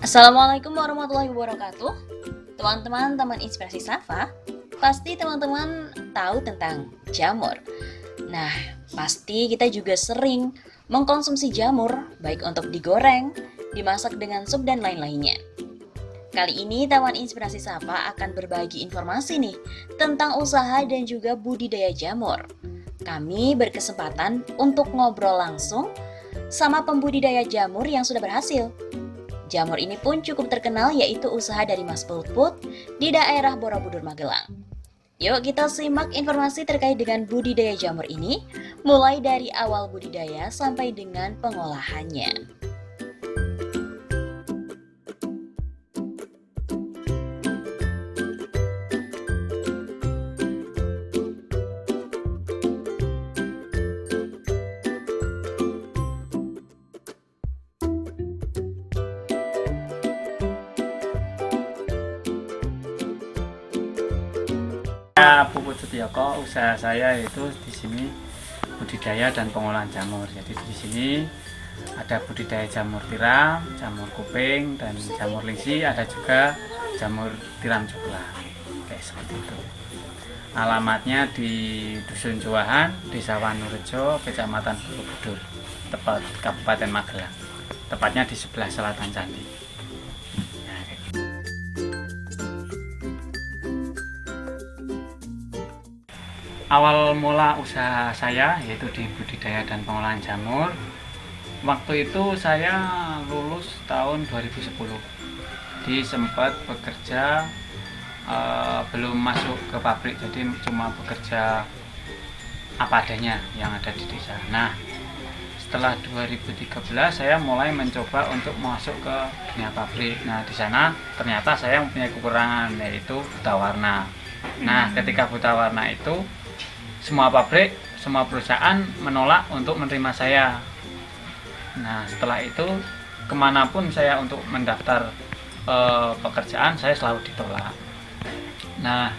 Assalamualaikum warahmatullahi wabarakatuh. Teman-teman, teman inspirasi Safa, pasti teman-teman tahu tentang jamur. Nah, pasti kita juga sering mengkonsumsi jamur, baik untuk digoreng, dimasak dengan sup dan lain-lainnya. Kali ini Taman Inspirasi Safa akan berbagi informasi nih tentang usaha dan juga budidaya jamur. Kami berkesempatan untuk ngobrol langsung sama pembudidaya jamur yang sudah berhasil. Jamur ini pun cukup terkenal, yaitu usaha dari Mas Putput di daerah Borobudur, Magelang. Yuk kita simak informasi terkait dengan budidaya jamur ini, mulai dari awal budidaya sampai dengan pengolahannya. Puput Sutiyoko, usaha saya itu di sini budidaya dan pengolahan jamur. Jadi di sini ada budidaya jamur tiram, jamur kuping, dan jamur lingsi. Ada juga jamur tiram coklat, kayak seperti itu. Alamatnya di Dusun Juwahan, Desa Wanurejo, Kecamatan Borobudur, tepat Kabupaten Magelang. Tepatnya di sebelah selatan candi. Awal mula usaha saya yaitu di budidaya dan pengolahan jamur. Waktu itu saya lulus tahun 2010. Jadi sempat bekerja belum masuk ke pabrik, jadi cuma bekerja apa adanya yang ada di desa. Nah, setelah 2013 saya mulai mencoba untuk masuk ke dunia pabrik. Nah, di sana ternyata saya mempunyai kekurangan, yaitu buta warna. Nah, ketika buta warna itu semua pabrik, semua perusahaan menolak untuk menerima saya. Nah, setelah itu kemanapun saya untuk mendaftar pekerjaan, saya selalu ditolak. Nah,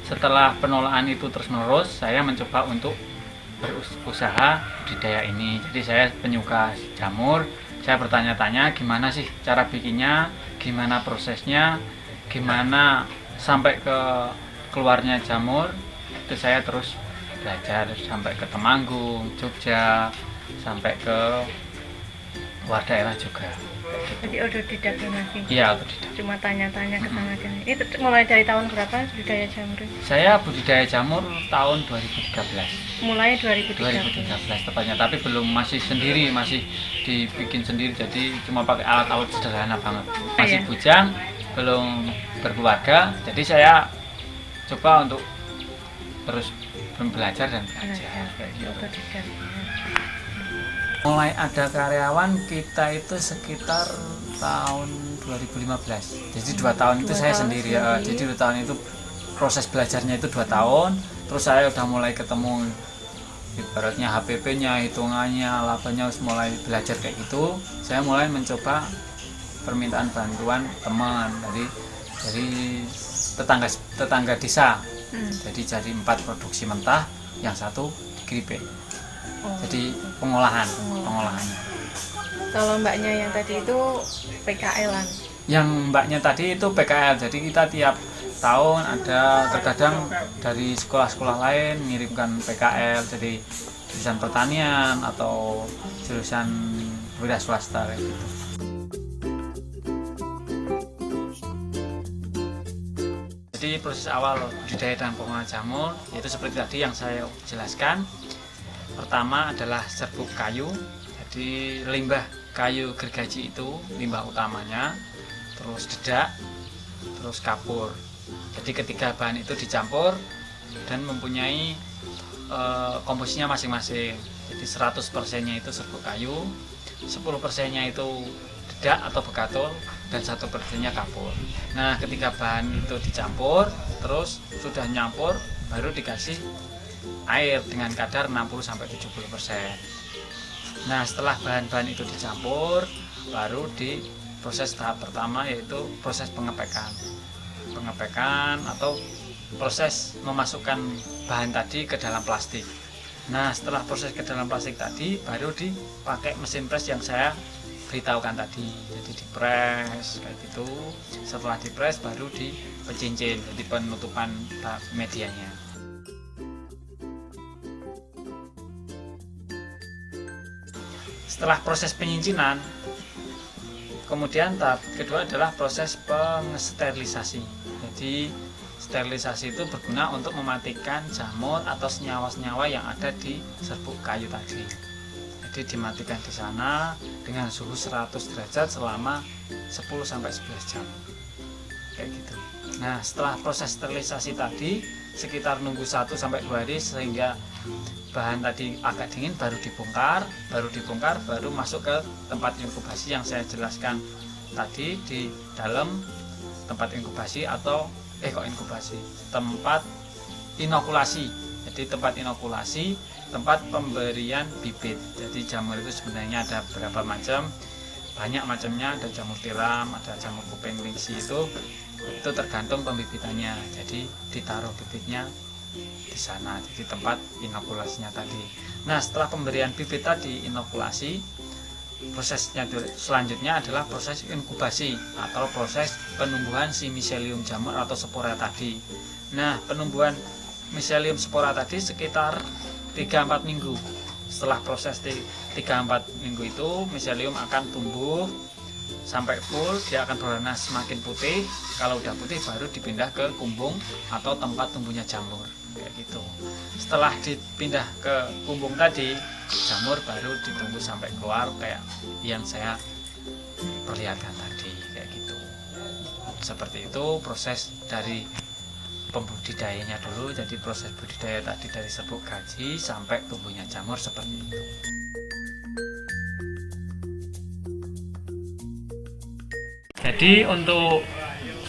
setelah penolakan itu terus-menerus, saya mencoba untuk berusaha budidaya ini. Jadi saya penyuka jamur, saya bertanya-tanya gimana sih cara bikinnya, gimana prosesnya, gimana sampai ke keluarnya jamur. Itu saya terus belajar sampai ke Temanggung, Jogja, sampai ke luar daerah juga. Jadi otodidak ya Mas? Iya, otodidak. Cuma tanya-tanya ke sana sini. Ini mulai dari tahun berapa budidaya jamur? Saya budidaya jamur tahun 2013. Mulai 2013. 2013 tepatnya, tapi belum, masih sendiri, masih dibikin sendiri, jadi cuma pakai alat-alat sederhana banget. Masih Iya. bujang, belum berkeluarga, jadi saya coba untuk terus belajar dan belajar. Otodidak. Mulai ada karyawan kita itu sekitar tahun 2015. Jadi 2 tahun itu saya sendiri ya. Jadi 2 tahun itu proses belajarnya itu 2 tahun. Terus saya udah mulai ketemu ibaratnya HPP-nya, hitungannya, labanya, mulai belajar kayak gitu. Saya mulai mencoba permintaan bantuan teman dari tetangga desa. Jadi 4 produksi mentah, yang 1 dikeripik. Jadi pengolahannya. Kalau mbaknya yang tadi itu PKL-an. Yang mbaknya tadi itu PKL. Jadi kita tiap tahun ada, terkadang dari sekolah-sekolah lain mengirimkan PKL, jadi jurusan pertanian atau jurusan wira swasta kayak gitu. Jadi proses awal budidaya dan pengolahan jamur yaitu seperti tadi yang saya jelaskan. Pertama adalah serbuk kayu, jadi limbah kayu gergaji itu limbah utamanya, terus dedak, terus kapur. Jadi ketiga bahan itu dicampur dan mempunyai komposisinya masing-masing. Jadi 100%-nya itu serbuk kayu, 10%-nya itu dedak atau bekatul, dan 1%-nya kapur. Nah, ketika bahan itu dicampur, terus sudah nyampur, baru dikasih air dengan kadar 60-70%. Nah, setelah bahan-bahan itu dicampur, baru di proses tahap pertama, yaitu proses pengepekan atau proses memasukkan bahan tadi ke dalam plastik. Nah, setelah proses ke dalam plastik tadi, baru dipakai mesin pres yang saya beritahukan tadi. Jadi dipres kayak gitu. Setelah dipres baru dipecincin, jadi penutupan medianya. Setelah proses penyincinan, kemudian tahap kedua adalah proses pengesterilisasi. Jadi sterilisasi itu berguna untuk mematikan jamur atau senyawa-senyawa yang ada di serbuk kayu tadi. Jadi dimatikan di sana dengan suhu 100 derajat selama 10-11 jam. Kayak gitu. Nah, setelah proses sterilisasi tadi sekitar nunggu 1-2 hari sehingga bahan tadi agak dingin, baru dibongkar, baru masuk ke tempat inkubasi yang saya jelaskan tadi di dalam tempat inkubasi atau tempat inokulasi. Jadi tempat inokulasi, tempat pemberian bibit. Jadi jamur itu sebenarnya ada berapa macam, banyak macamnya, ada jamur tiram, ada jamur kuping lingsi, itu tergantung pembibitannya. Jadi ditaruh bibitnya di sana, jadi tempat inokulasinya tadi. Nah, setelah pemberian bibit tadi, inokulasi, prosesnya selanjutnya adalah proses inkubasi atau proses penumbuhan si miselium jamur atau spora tadi. Nah, penumbuhan miselium spora tadi sekitar 3-4 minggu. Setelah proses 3-4 minggu itu miselium akan tumbuh sampai full, dia akan berwarna semakin putih. Kalau udah putih baru dipindah ke kumbung atau tempat tumbuhnya jamur, kayak gitu. Setelah dipindah ke kumbung tadi, jamur baru ditunggu sampai keluar kayak yang saya perlihatkan tadi, kayak gitu. Seperti itu proses dari pembudidayanya dulu. Jadi proses budidaya tadi dari serbuk gaji sampai tumbuhnya jamur seperti itu. Jadi untuk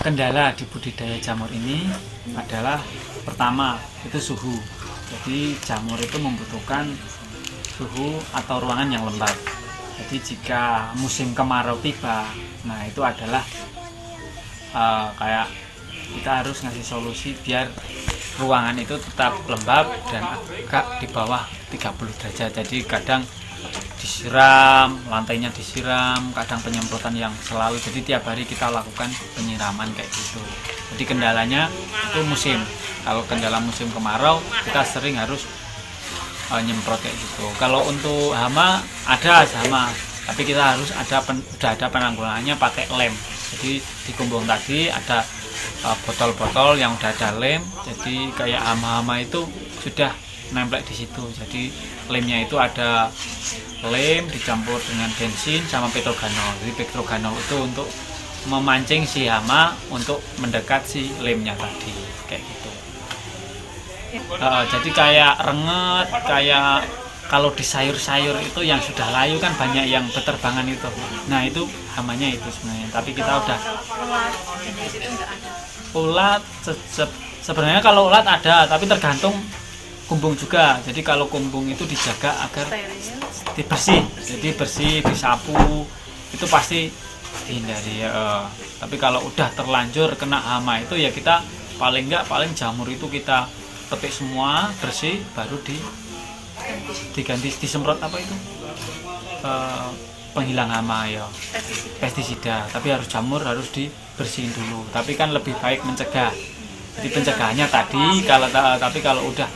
kendala di budidaya jamur ini adalah pertama itu suhu. Jadi jamur itu membutuhkan suhu atau ruangan yang lembab. Jadi jika musim kemarau tiba, nah itu adalah kayak kita harus ngasih solusi biar ruangan itu tetap lembab dan agak di bawah 30 derajat. Jadi kadang disiram, lantainya disiram, kadang penyemprotan yang selalu, jadi tiap hari kita lakukan penyiraman kayak gitu. Jadi kendalanya itu musim. Kalau kendala musim kemarau kita sering harus nyemprot kayak gitu. Kalau untuk hama ada hama, tapi kita harus udah ada penanggulangannya pakai lem. Jadi di kumbung tadi ada botol-botol yang udah ada lem, jadi kayak hama-hama itu sudah nempel di situ. Jadi lemnya itu ada lem dicampur dengan bensin sama petroganol. Jadi petroganol itu untuk memancing si hama untuk mendekat si lemnya tadi, kayak gitu. Jadi kayak renget, kayak kalau di sayur-sayur itu yang sudah layu kan banyak yang beterbangan itu. Nah itu hamanya itu sebenarnya. Tapi kita udah ulat sebenarnya kalau ulat ada, tapi tergantung kumbung juga. Jadi kalau kumbung itu dijaga agar bersih, jadi bersih, disapu, itu pasti dihindari. Tapi kalau udah terlanjur kena hama itu ya kita paling jamur itu kita petik semua bersih, baru diganti disemprot apa itu penghilang hama ya, pestisida. Tapi harus jamur harus dibersihin dulu. Tapi kan lebih baik mencegah. Jadi pencegahannya tadi tapi kalau udah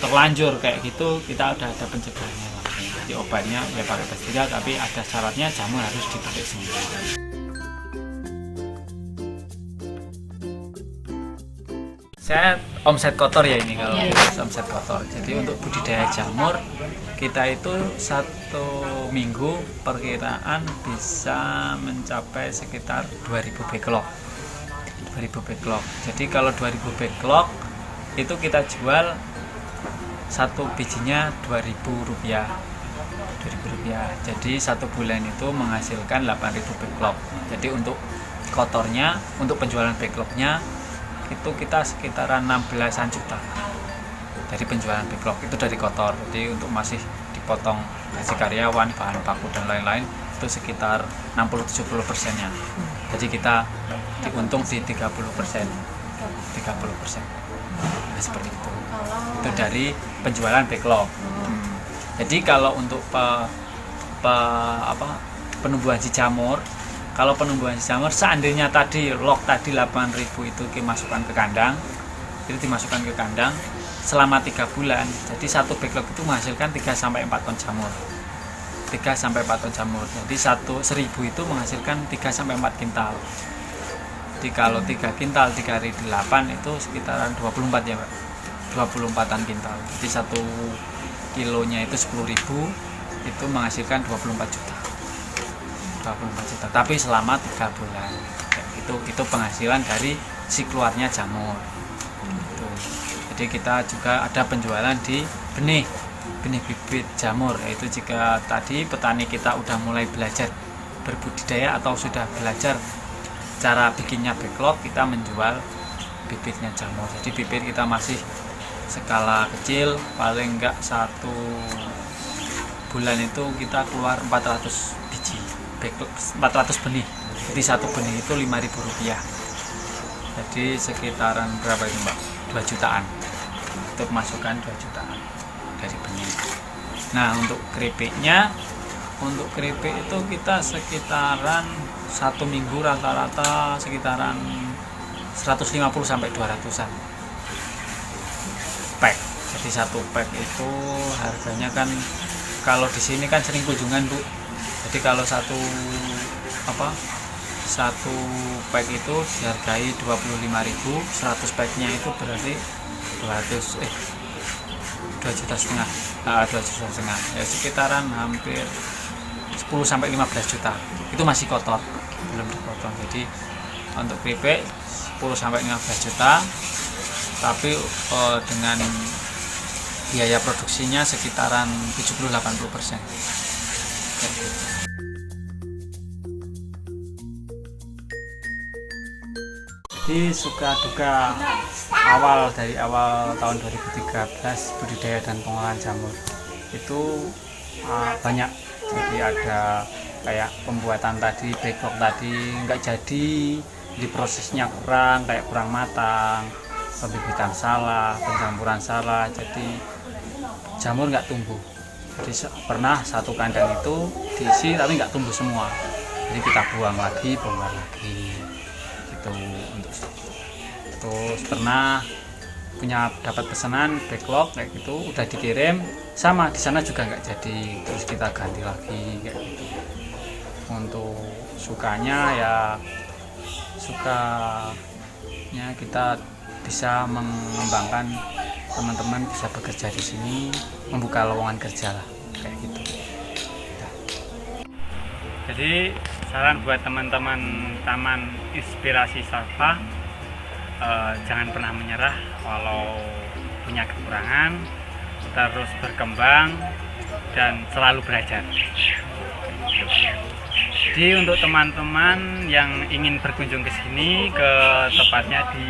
terlanjur kayak gitu kita udah ada pencegahannya. Jadi obatnya ya pakai pestisida, tapi ada syaratnya jamur harus dipetik semua. Saya omset kotor ya ini, kalau omset kotor. Jadi untuk budidaya jamur kita itu 1 minggu perkiraan bisa mencapai sekitar 2000 backlog. 2000 backlog. Jadi kalau 2000 backlog itu kita jual satu bijinya Rp2.000. Jadi 1 bulan itu menghasilkan 8.000 backlog. Jadi untuk kotornya, untuk penjualan backlognya itu kita sekitaran 16-an juta dari penjualan backlog itu dari kotor. Jadi untuk masih dipotong gaji karyawan, bahan baku dan lain-lain itu sekitar 60-70%-nya. Jadi kita diuntung di 30%. Nah, seperti itu. Itu dari penjualan backlog. Jadi kalau untuk penumbuhan si jamur. Kalau penumbuhan si jamur, seandainya tadi log tadi 8.000 itu dimasukkan ke kandang, selama 3 bulan. Jadi satu backlog itu menghasilkan 3-4 ton jamur. 3-4 ton jamur. Jadi 1.000 itu menghasilkan 3-4 kintal. Jadi kalau 3 kintal dikali 8 itu sekitaran 24 ya Pak. 24-an kintal. Jadi 1 kilonya itu 10.000, itu menghasilkan 24 juta. Tapi selama 3 bulan. Itu penghasilan dari si keluarnya jamur. Gitu. Jadi kita juga ada penjualan di benih bibit jamur, yaitu jika tadi petani kita udah mulai belajar berbudidaya atau sudah belajar cara bikinnya backlog, kita menjual bibitnya jamur. Jadi bibit kita masih skala kecil, paling enggak 1 bulan itu kita keluar 400 biji backlog, 400 benih. Jadi 1 benih itu Rp5.000. Jadi sekitaran berapa itu Mbak? 2 jutaan. Untuk masukan 2 jutaan dari benih. Nah, untuk keripik itu kita sekitaran 1 minggu rata-rata sekitaran 150 sampai 200-an pack. Jadi 1 pack itu harganya kan, kalau di sini kan sering kunjungan Bu. Jadi kalau satu pack itu dihargai 25.000, 100 packnya itu berarti 2,5 juta, 2,5 juta, ya sekitaran hampir 10 sampai 15 juta. Itu masih kotor, belum dipotong. Jadi untuk keripik 10 sampai 15 juta, tapi dengan biaya produksinya sekitaran 70-80%. Jadi suka duka dari awal tahun 2013 budidaya dan pengolahan jamur itu banyak. Jadi ada kayak pembuatan tadi, backlog tadi nggak jadi, di prosesnya kurang matang, pembibitan salah, pencampuran salah, jadi jamur nggak tumbuh. Jadi pernah 1 kandang itu diisi tapi nggak tumbuh semua, jadi kita bongkar lagi gitu. Terus pernah dapat pesanan backlog kayak gitu, udah dikirim sama di sana juga nggak jadi, terus kita ganti lagi kayak gitu. Untuk sukanya kita bisa mengembangkan teman-teman bisa bekerja di sini, membuka lowongan kerja lah kayak gitu. Jadi saran buat teman-teman Taman Inspirasi Safa, jangan pernah menyerah walau punya kekurangan, terus berkembang dan selalu belajar. Jadi untuk teman-teman yang ingin berkunjung ke sini, ke tepatnya di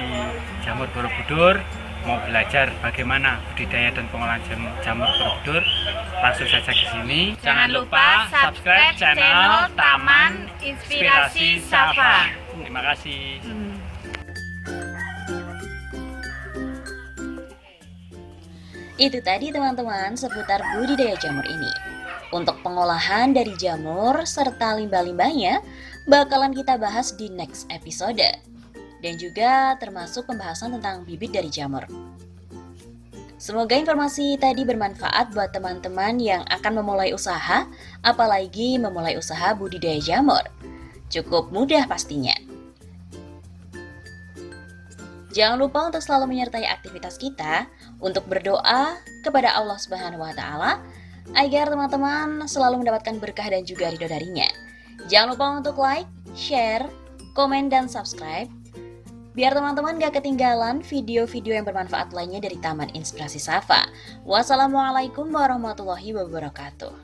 Jamur Borobudur, mau belajar bagaimana budidaya dan pengolahan jamur Borobudur, langsung saja ke sini. Jangan lupa subscribe channel Taman Inspirasi Safa. Terima kasih. Itu tadi teman-teman seputar budidaya jamur ini. Untuk pengolahan dari jamur serta limbah-limbahnya bakalan kita bahas di next episode. Dan juga termasuk pembahasan tentang bibit dari jamur. Semoga informasi tadi bermanfaat buat teman-teman yang akan memulai usaha, apalagi memulai usaha budidaya jamur. Cukup mudah pastinya. Jangan lupa untuk selalu menyertai aktivitas kita untuk berdoa kepada Allah Subhanahu wa Ta'ala agar teman-teman selalu mendapatkan berkah dan juga ridho darinya. Jangan lupa untuk like, share, komen, dan subscribe biar teman-teman gak ketinggalan video-video yang bermanfaat lainnya dari Taman Inspirasi Safa. Wassalamualaikum warahmatullahi wabarakatuh.